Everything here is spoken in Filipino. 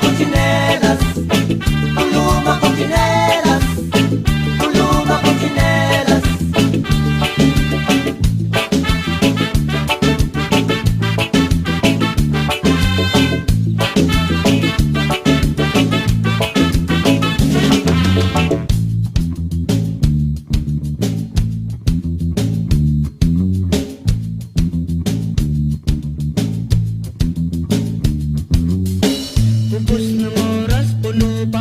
kong tsinelas, ang luma kong tsinelas, ang luma kong tsinelas. Pupus ng oras, puno pa